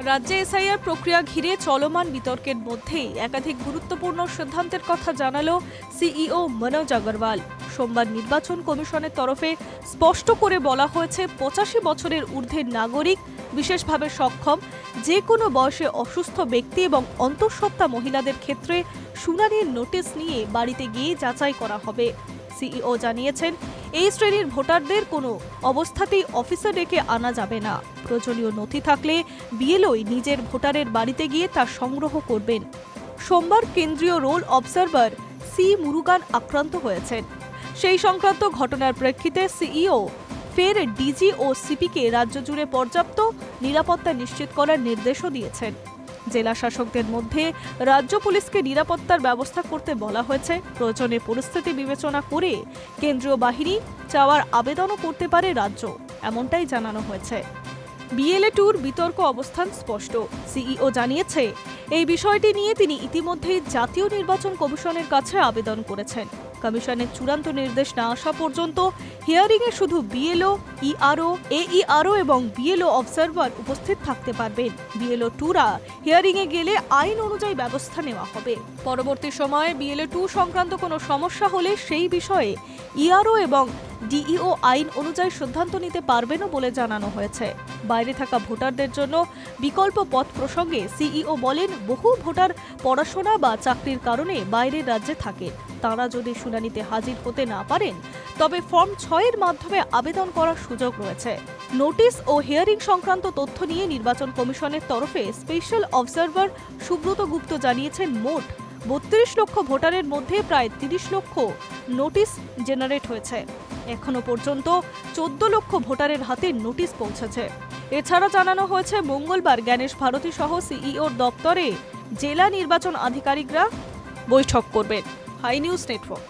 রাজ্যে এসআইআর প্রক্রিয়া ঘিরে চলমান বিতর্কের মধ্যেই একাধিক গুরুত্বপূর্ণ সিদ্ধান্তের কথা জানালো সিইও মনোজ আগরওয়াল। সোমবার নির্বাচন কমিশনের তরফে স্পষ্ট করে বলা হয়েছে 85 বছরের ঊর্ধ্বের নাগরিক, বিশেষভাবে সক্ষম, যে কোনো বয়সে অসুস্থ ব্যক্তি এবং অন্তঃসত্ত্বা মহিলাদের ক্ষেত্রে শুনানির নোটিশ নিয়ে বাড়িতে গিয়ে যাচাই করা হবে। সিইও জানিয়েছেন, এই শ্রেণীর ভোটারদের কোনো অবস্থাতেই অফিসে ডেকে আনা যাবে না। প্রয়োজনীয় নথি থাকলে বিএলওই নিজের ভোটারের বাড়িতে গিয়ে তা সংগ্রহ করবেন। সোমবার কেন্দ্রীয় রোল অবজারভার সি মুরুগান আক্রান্ত হয়েছেন। সেই সংক্রান্ত ঘটনার প্রেক্ষিতে সিইও ফের ডিজি ও সিপিকে রাজ্য জুড়ে পর্যাপ্ত নিরাপত্তা নিশ্চিত করার নির্দেশও দিয়েছেন। জেলা শাসকদের মধ্যে রাজ্য পুলিশকে নিরাপত্তার ব্যবস্থা করতে বলা হয়েছে। প্রয়োজনে পরিস্থিতি বিবেচনা করে কেন্দ্রীয় বাহিনী চাওয়ার আবেদনও করতে পারে রাজ্য, এমনটাই জানানো হয়েছে। বিএলএ টুর বিতর্ক অবস্থান স্পষ্ট। সিইও জানিয়েছে, এই বিষয়টি নিয়ে তিনি ইতিমধ্যেই জাতীয় নির্বাচন কমিশনের কাছে আবেদন করেছেন। কমিশনের চূড়ান্ত নির্দেশ না আসা পর্যন্ত হিয়ারিংয়ে শুধু বিএলও, ইআরও, এইআরও এবং বিএলও অবজারভার উপস্থিত থাকতে পারবেন। বিএলও টুরা হিয়ারিংয়ে গেলে আইন অনুযায়ী ব্যবস্থা নেওয়া হবে। পরবর্তী সময়ে বিএলও টু সংক্রান্ত কোনো সমস্যা হলে সেই বিষয়ে ইআরও এবং ডিইও আইন অনুযায়ী সিদ্ধান্ত নিতে পারবেনও বলে জানানো হয়েছে। বাইরে থাকা ভোটারদের জন্য বিকল্প পথ প্রসঙ্গে সিইও বলেন, বহু ভোটার পড়াশোনা বা চাকরির কারণে বাইরের রাজ্যে থাকেন। তাঁরা যদি শুনানিতে হাজির হতে না পারেন তবে ফর্ম 6 এর মাধ্যমে আবেদন করার সুযোগ রয়েছে। নোটিশ ও হিয়ারিং সংক্রান্ত তথ্য নিয়ে নির্বাচন কমিশনের তরফে স্পেশাল অবজারভার সুব্রত গুপ্ত জানিয়েছেন, মোট 32 লক্ষ ভোটারের মধ্যে প্রায় 30 লক্ষ নোটিশ জেনারেট হয়েছে। এখনো পর্যন্ত 14 লক্ষ ভোটারের হাতে নোটিশ পৌঁছেছে। এছাড়া জানানো হয়েছে, মঙ্গলবার জ্ঞানেশ ভারতী সহ সিইওর দপ্তরে জেলা নির্বাচন আধিকারিকরা বৈঠক করবেন। Hi news network.